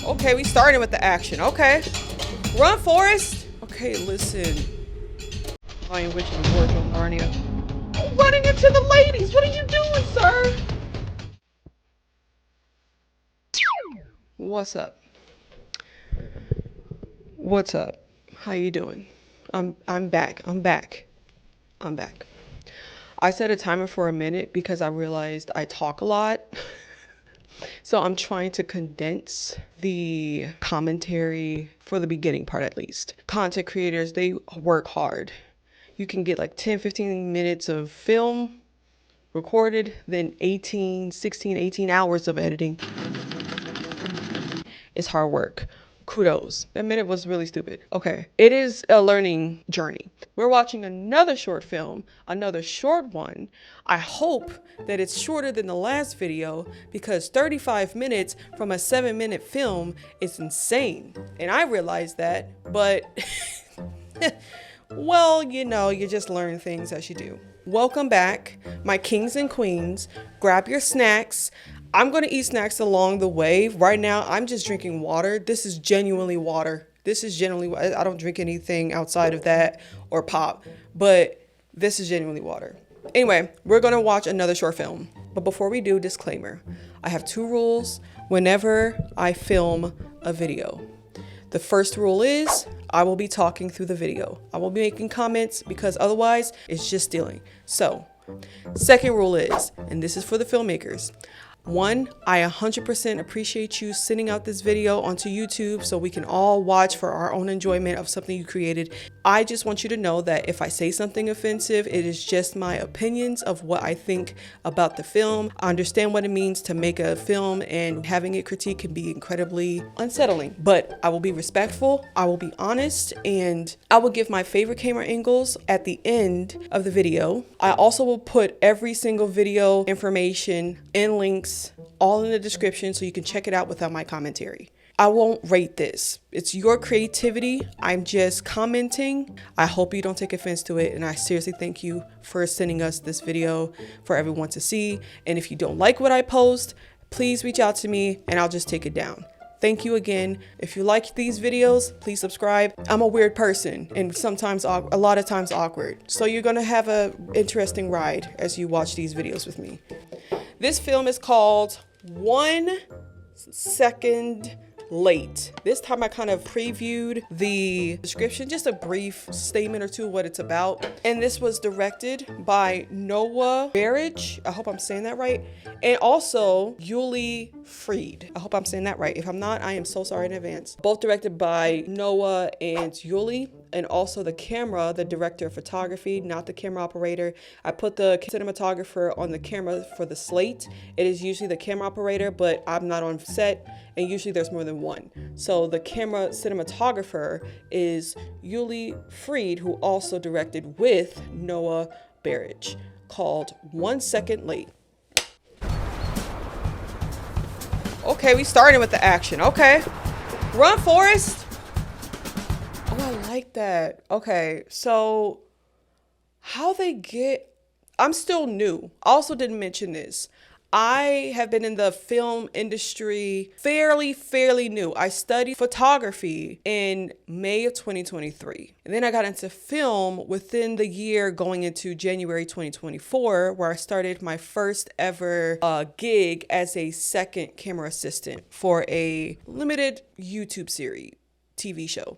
Okay, we starting with the action. Okay. Run, Forrest. Okay, listen. Lion Witch and Wardrobe Narnia. Running into the ladies. What are you doing, sir? What's up? What's up? How you doing? I'm back. I'm back. I set a timer for a minute because I realized I talk a lot. So I'm trying to condense the commentary for the beginning part at least. Content creators, they work hard. You can get like 10, 15 minutes of film recorded, then 18 hours of editing. It's hard work. Kudos. That minute was really stupid. Okay. It is a learning journey. We're watching another short film, another short one. I hope that it's shorter than the last video because 35 minutes from a 7-minute film is insane. And I realized that, but well, you know, you just learn things as you do. Welcome back, my kings and queens. Grab your snacks. I'm going to eat snacks along the way. Right now, I'm just drinking water. This is genuinely water. I don't drink anything outside of that or pop, but this is genuinely water. Anyway, we're going to watch another short film. But before we do, disclaimer. I have 2 rules whenever I film a video. The first rule is I will be talking through the video. I will be making comments because otherwise it's just stealing. So, second rule is, and this is for the filmmakers, 1, I 100% appreciate you sending out this video onto YouTube so we can all watch for our own enjoyment of something you created. I just want you to know that if I say something offensive, it is just my opinions of what I think about the film. I understand what it means to make a film, and having it critiqued can be incredibly unsettling, but I will be respectful, I will be honest, and I will give my favorite camera angles at the end of the video. I also will put every single video information and links all in the description so you can check it out without my commentary. I won't rate this. It's your creativity. I'm just commenting. I hope you don't take offense to it, and I seriously thank you for sending us this video for everyone to see. And if you don't like what I post, please reach out to me and I'll just take it down. Thank you again. If you like these videos, please subscribe. I'm a weird person and sometimes a lot of times awkward. So you're gonna have an interesting ride as you watch these videos with me. This film is called 1 Second Late. This time I kind of previewed the description, just a brief statement or two what it's about. And this was directed by Noah Berridge. I hope I'm saying that right. And also Yuli Freed. I hope I'm saying that right. If I'm not, I am so sorry in advance. Both directed by Noah and Yuli. And also the director of photography, not the camera operator. I put the cinematographer on the camera for the slate. It is usually the camera operator, but I'm not on set, and usually there's more than one. So the camera cinematographer is Yuli Freed, who also directed with Noah Berridge, called 1 Second Late. Okay, we starting with the action. Okay. Run, Forrest. Oh, I like that. Okay, so I'm still new. I also didn't mention this. I have been in the film industry fairly new. I studied photography in May of 2023. And then I got into film within the year going into January 2024, where I started my first ever gig as a second camera assistant for a limited YouTube series, TV show.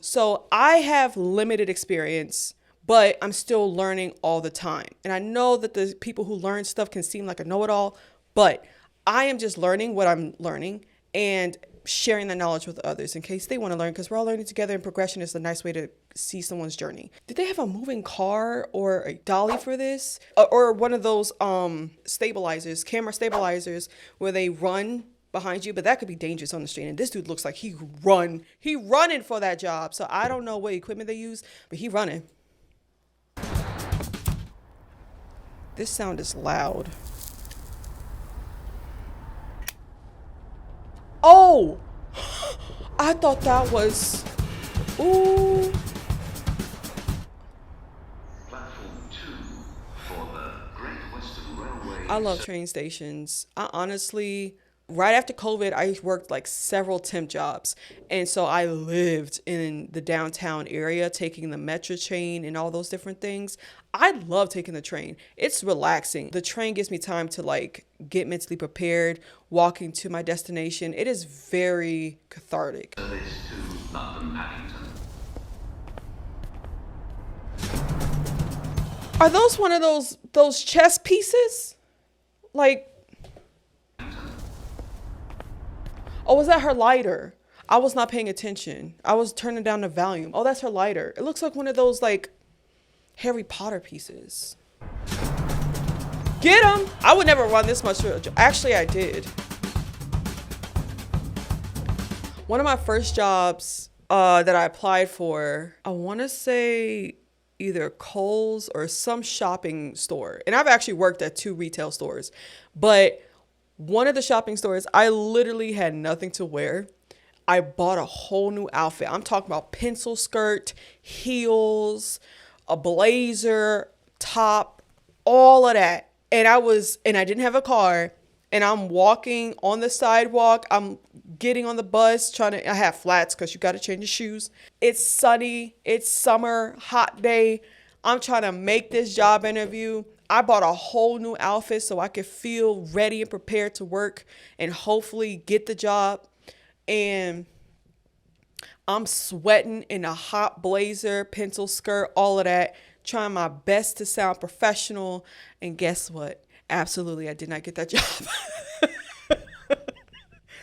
So I have limited experience, but I'm still learning all the time. And I know that the people who learn stuff can seem like a know-it-all, but I am just learning what I'm learning and sharing the knowledge with others in case they want to learn, because we're all learning together, and progression is a nice way to see someone's journey. Did they have a moving car or a dolly for this? Or one of those stabilizers, camera stabilizers, where they run behind you? But that could be dangerous on the street, and this dude looks like he running for that job. So I don't know what equipment they use, but he running. This sound is loud. Oh, I thought that was, ooh. Platform 2 for the Great Western Railway. I love train stations. I honestly Right after COVID, I worked like several temp jobs. And so I lived in the downtown area, taking the metro train and all those different things. I love taking the train. It's relaxing. The train gives me time to like get mentally prepared, walking to my destination. It is very cathartic. Service to London Paddington. Are those one of those chess pieces? Like, oh, was that her lighter? I was not paying attention. I was turning down the volume. Oh, that's her lighter. It looks like one of those like Harry Potter pieces. Get him! I would never run this much. Actually, I did. One of my first jobs that I applied for, I want to say either Kohl's or some shopping store. And I've actually worked at 2 retail stores. But one of the shopping stores, I literally had nothing to wear. I bought a whole new outfit. I'm talking about pencil skirt, heels, a blazer, top, all of that. And I didn't have a car. And I'm walking on the sidewalk. I'm getting on the bus, I have flats because you got to change your shoes. It's sunny. It's summer, hot day. I'm trying to make this job interview. I bought a whole new outfit so I could feel ready and prepared to work and hopefully get the job. And I'm sweating in a hot blazer, pencil skirt, all of that, trying my best to sound professional. And guess what? Absolutely, I did not get that job.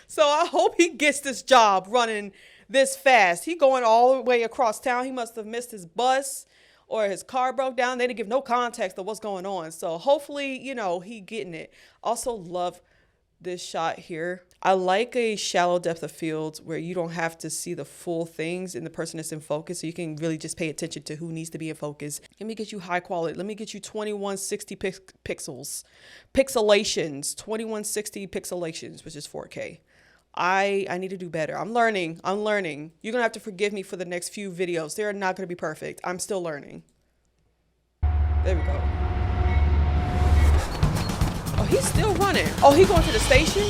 So I hope he gets this job running this fast. He going all the way across town. He must have missed his bus or his car broke down. They didn't give no context of what's going on. So hopefully, he getting it. Also love this shot here. I like a shallow depth of field where you don't have to see the full things and the person is in focus. So you can really just pay attention to who needs to be in focus. Let me get you high quality. Let me get you 2160 pixels. Pixelations. 2160 pixelations, which is 4K. I need to do better. I'm learning. You're going to have to forgive me for the next few videos. They're not going to be perfect. I'm still learning. There we go. Oh, he's still running. Oh, he going to the station?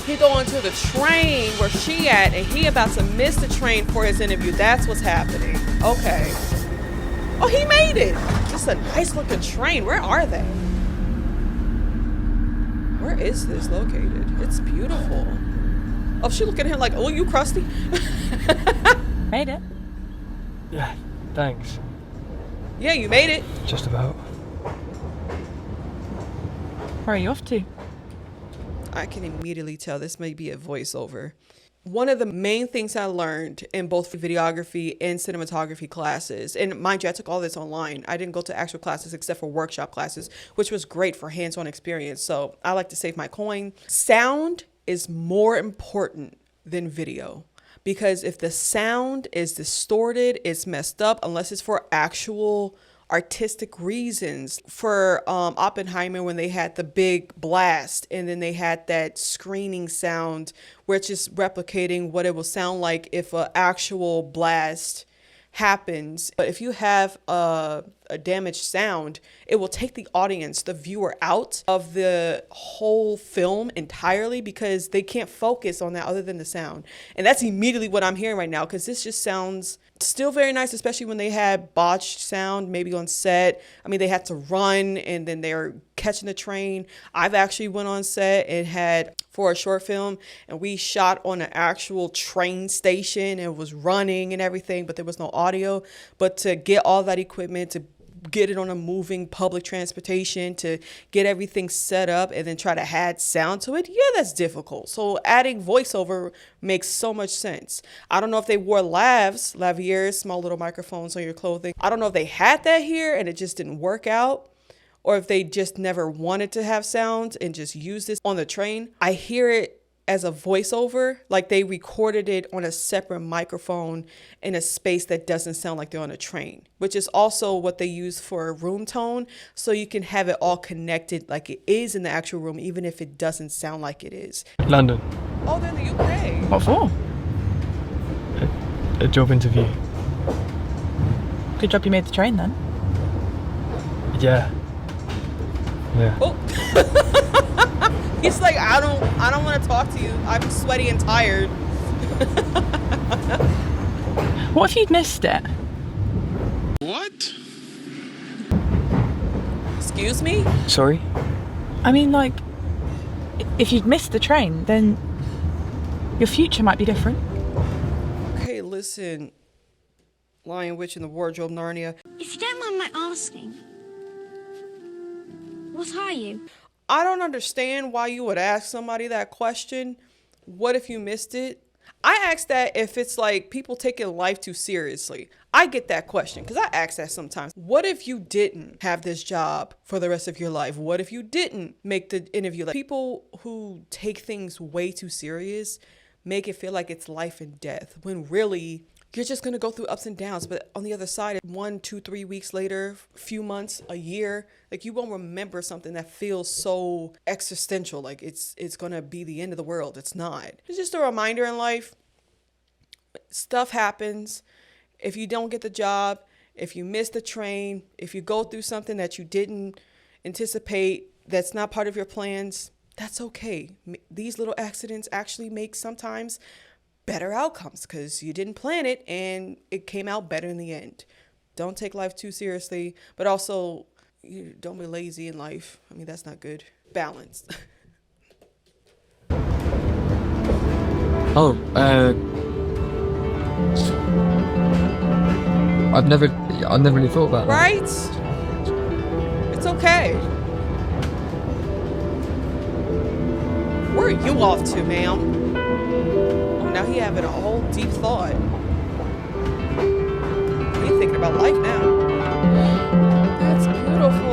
He going to the train where she at, and he about to miss the train for his interview. That's what's happening. Okay. Oh, he made it. Just a nice looking train. Where are they? Where is this located? It's beautiful. Oh, she looking at him like, oh, you crusty? Made it. Yeah, thanks. Yeah, you made it. Just about. Where are you off to? I can immediately tell this may be a voiceover. One of the main things I learned in both videography and cinematography classes, and mind you, I took all this online. I didn't go to actual classes except for workshop classes, which was great for hands-on experience. So I like to save my coin. Sound is more important than video, because if the sound is distorted, it's messed up, unless it's for actual artistic reasons. For Oppenheimer, when they had the big blast and then they had that screening sound where it's just replicating what it will sound like if an actual blast happens. But if you have a damaged sound, it will take the audience, the viewer, out of the whole film entirely, because they can't focus on that other than the sound. And that's immediately what I'm hearing right now, because this just sounds still very nice, especially when they had botched sound maybe on set. I mean, they had to run and then they're catching the train. I've actually went on set and had for a short film, and we shot on an actual train station and was running and everything, but there was no audio. But to get all that equipment, to get it on a moving public transportation, to get everything set up and then try to add sound to it, yeah, that's difficult. So adding voiceover makes so much sense. I don't know if they wore lavaliers, small little microphones on your clothing. I don't know if they had that here and it just didn't work out, or if they just never wanted to have sound and just use this on the train. I hear it as a voiceover, like they recorded it on a separate microphone in a space that doesn't sound like they're on a train, which is also what they use for room tone. So you can have it all connected like it is in the actual room, even if it doesn't sound like it is. London. Oh, they're in the UK. What for? A job interview. Good job you made the train then. Yeah. Yeah. Oh. He's like, I don't want to talk to you. I'm sweaty and tired. What if you'd missed it? What? Excuse me? Sorry? I mean, like, if you'd missed the train, then your future might be different. Okay, listen. Lion Witch in the Wardrobe Narnia. If you don't mind my asking, what are you? I don't understand why you would ask somebody that question. What if you missed it? I ask that if it's like people taking life too seriously. I get that question because I ask that sometimes. What if you didn't have this job for the rest of your life? What if you didn't make the interview? Like, people who take things way too serious make it feel like it's life and death when really you're just going to go through ups and downs. But on the other side, 1, 2, 3 weeks later, a few months, a year, like you won't remember something that feels so existential. Like it's going to be the end of the world. It's not. It's just a reminder in life. Stuff happens. If you don't get the job, if you miss the train, if you go through something that you didn't anticipate, that's not part of your plans, that's okay. These little accidents actually make sometimes better outcomes because you didn't plan it and it came out better in the end. Don't take life too seriously, but also don't be lazy in life. I mean, that's not good. Balance. Oh, I've never really thought about that. Right? It's okay. Where are you off to, ma'am? Oh, now he having a whole deep thought. He's thinking about life now. That's beautiful.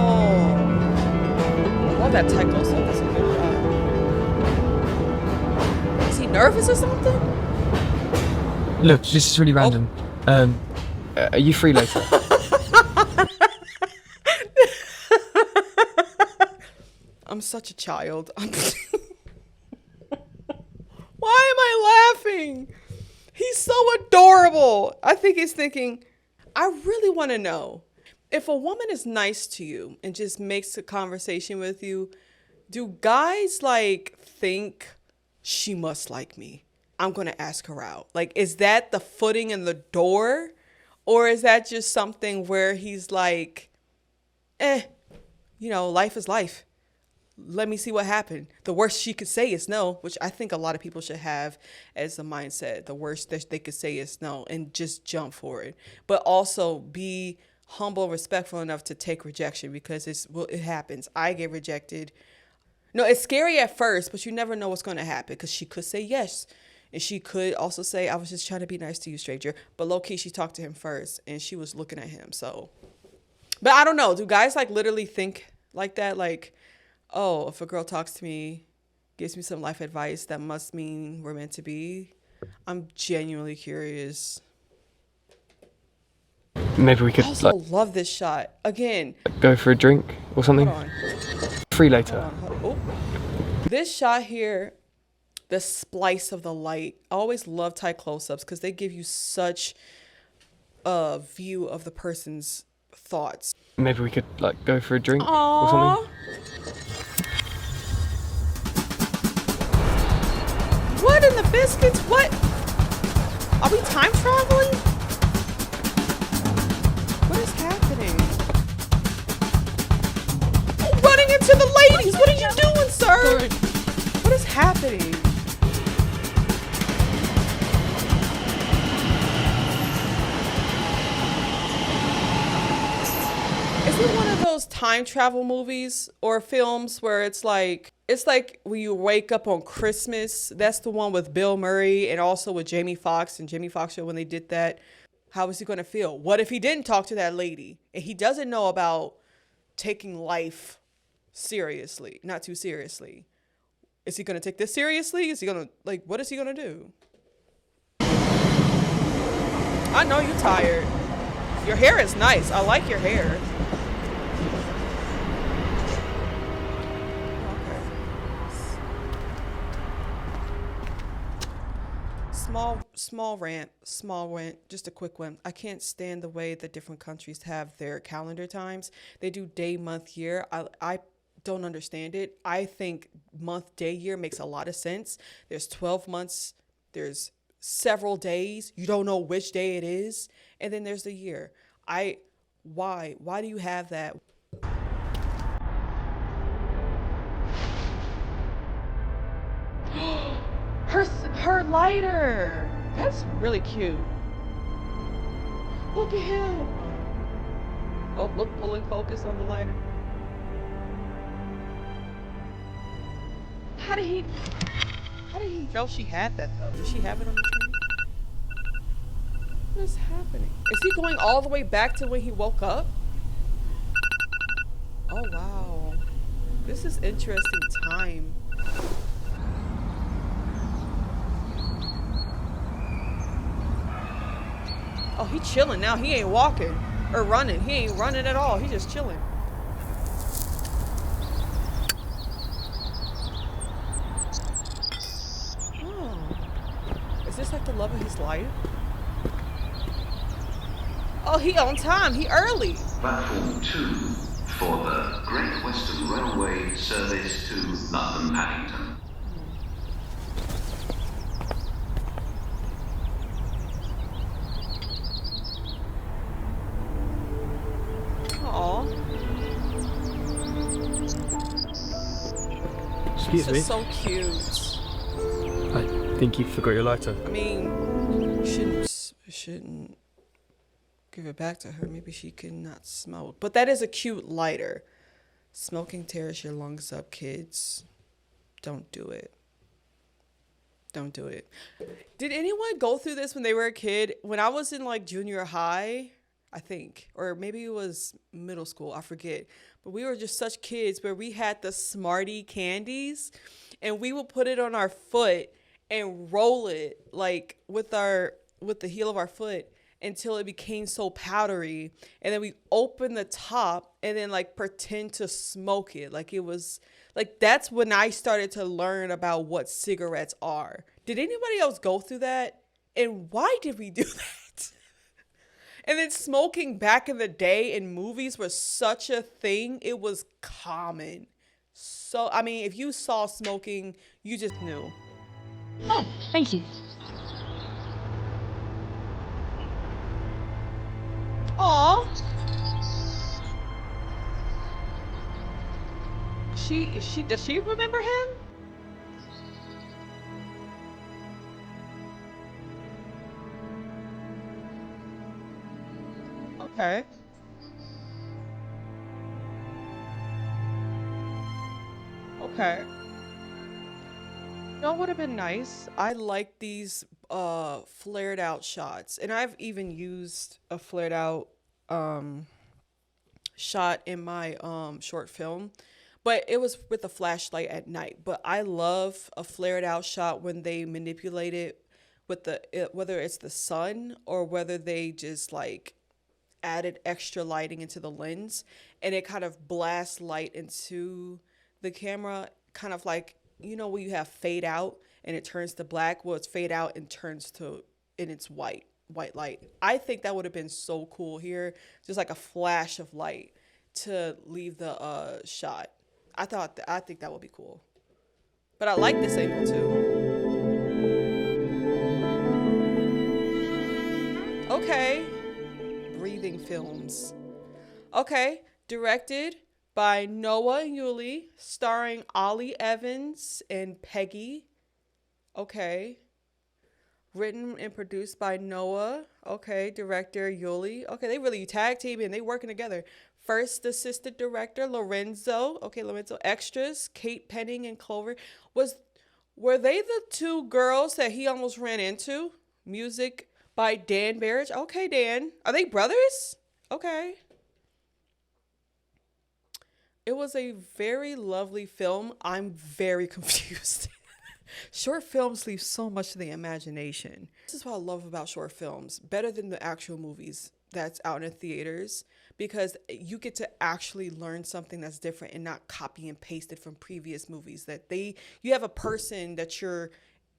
I love that tight close up. That's a good shot. Is he nervous or something? Look, this is really random. Are you free later? I'm such a child. Why am I laughing? He's so adorable. I think he's thinking, I really want to know if a woman is nice to you and just makes a conversation with you, do guys like think she must like me? I'm going to ask her out. Like, is that the footing in the door? Or is that just something where he's like, life is life. Let me see what happened. The worst she could say is no, which I think a lot of people should have as a mindset. The worst that they could say is no and just jump for it. But also be humble, respectful enough to take rejection because it happens. I get rejected. No, it's scary at first, but you never know what's going to happen because she could say yes. And she could also say, I was just trying to be nice to you, stranger. But low-key, she talked to him first and she was looking at him. So, but I don't know. Do guys like literally think like that? Like, oh, if a girl talks to me, gives me some life advice, that must mean we're meant to be? I'm genuinely curious. Maybe we could I also love this shot. Again. go for a drink or something. Hold on. Free later. Hold on. Oh. This shot here, the splice of the light. I always love tight close-ups because they give you such a view of the person's thoughts. Maybe we could go for a drink or Aww. something. What in the biscuits? What? Are we time traveling? What is happening? Oh, running into the ladies. What are you doing, sir? Sorry. What is happening? Is it one of those time travel movies or films where it's like when you wake up on Christmas? That's the one with Bill Murray and also with Jamie Foxx and Jamie Foxx show when they did that. How is he going to feel? What if he didn't talk to that lady and he doesn't know about taking life seriously, not too seriously? Is he going to take this seriously? Is he going to, what is he going to do? I know you're tired. Your hair is nice. I like your hair. Small rant, just a quick one. I can't stand the way that different countries have their calendar times. They do day, month, year. I don't understand it. I think month, day, year makes a lot of sense. There's 12 months, there's several days. You don't know which day it is. And then there's the year. Why? Why do you have that? Her lighter. That's really cute. Look at him. Oh, look, pulling focus on the lighter. How did he know she had that though? Does she have it on the train? What is happening? Is he going all the way back to when he woke up? Oh, wow. This is interesting time. Oh, he chilling now. He ain't walking or running. He ain't running at all. He just chilling. Oh. Is this like the love of his life? Oh, he on time. He early. Platform 2 for the Great Western Railway service to London Paddington. Excuse This me. is so cute. I think you forgot your lighter. I mean, shouldn't give it back to her. Maybe she cannot smoke. But that is a cute lighter. Smoking tears your lungs up, kids. Don't do it. Don't do it. Did anyone go through this when they were a kid? When I was in like junior high, I think, or maybe it was middle school, I forget. But we were just such kids where we had the Smartie candies and we would put it on our foot and roll it like with the heel of our foot until it became so powdery. And then we open the top and then like pretend to smoke it. Like it was like, that's when I started to learn about what cigarettes are. Did anybody else go through that? And why did we do that? And then smoking back in the day in movies was such a thing. It was common. So, I mean, if you saw smoking, you just knew. Oh, thank you. Aw. Does she remember him? Okay. Okay. That would have been nice. I like these flared out shots. And I've even used a flared out shot in my short film. But it was with a flashlight at night. But I love a flared out shot when they manipulate it with whether it's the sun or whether they just like added extra lighting into the lens and it kind of blasts light into the camera, kind of like, you know, when you have fade out and it turns to black. Well, it's fade out and turns to, and it's white light. I think that would have been so cool here, just like a flash of light to leave the shot. I think that would be cool, but I like this angle too. Okay. Breathing films. Okay, directed by Noah Yulee, starring Ollie Evans and Peggy. Okay. Written and produced by Noah. Okay, director Yulee. Okay, they really tag team and they working together. First assistant director Lorenzo. Okay, Lorenzo. Extras Kate Penning and Clover. Were they the two girls that he almost ran into? Music by Dan Barrage. Okay, Dan. Are they brothers? Okay. It was a very lovely film. I'm very confused. Short films leave so much to the imagination. This is what I love about short films, better than the actual movies that's out in theaters, because you get to actually learn something that's different and not copy and paste it from previous movies. You have a person that you're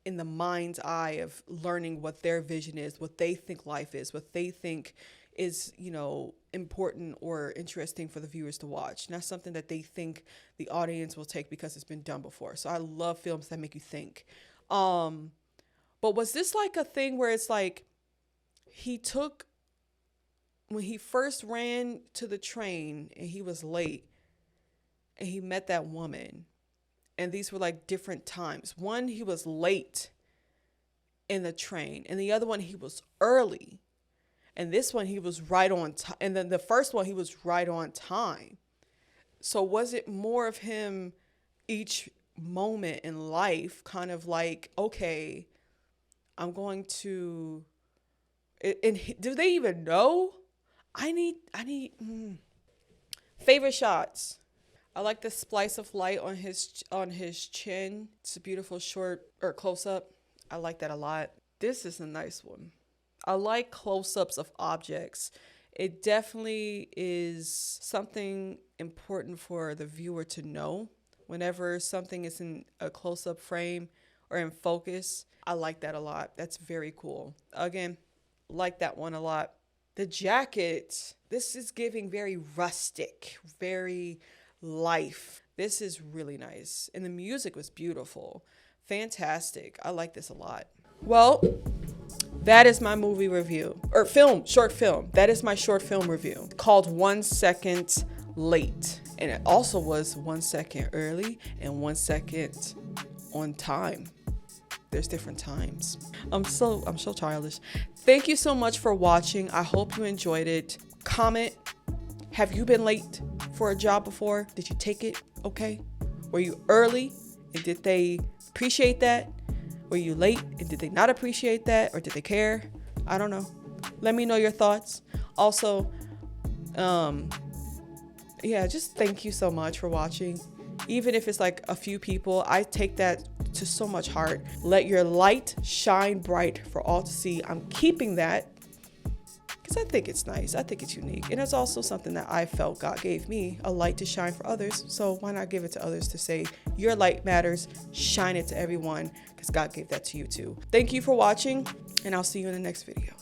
in the mind's eye of learning what their vision is, what they think life is, what they think is, you know, important or interesting for the viewers to watch, not something that they think the audience will take because it's been done before. So I love films that make you think. But was this like a thing where it's like when he first ran to the train and he was late and he met that woman, and these were like different times. One, he was late in the train, and the other one, he was early. And this one, he was right on time. And then the first one, he was right on time. So was it more of him each moment in life kind of like, okay, I'm going to, and do they even know? Favorite shots. I like the splice of light on his chin. It's a beautiful short or close up. I like that a lot. This is a nice one. I like close-ups of objects. It definitely is something important for the viewer to know. Whenever something is in a close-up frame or in focus, I like that a lot. That's very cool. Again, like that one a lot. The jacket, this is giving very rustic, very life. This is really nice. And the music was beautiful. Fantastic. I like this a lot. Well, that is my movie review, or short film. That is my short film review called 1 Second Late. And it also was 1 second early and 1 second on time. There's different times. I'm so childish. Thank you so much for watching. I hope you enjoyed it. Comment. Have you been late for a job before? Did you take it okay? Were you early? And did they appreciate that? Were you late and did they not appreciate that, or did they care? I don't know. Let me know your thoughts. Also, just thank you so much for watching. Even if it's like a few people, I take that to so much heart. Let your light shine bright for all to see. I'm keeping that because I think it's nice. I think it's unique. And it's also something that I felt God gave me, a light to shine for others. So why not give it to others to say, your light matters, shine it to everyone, because God gave that to you too. Thank you for watching, and I'll see you in the next video.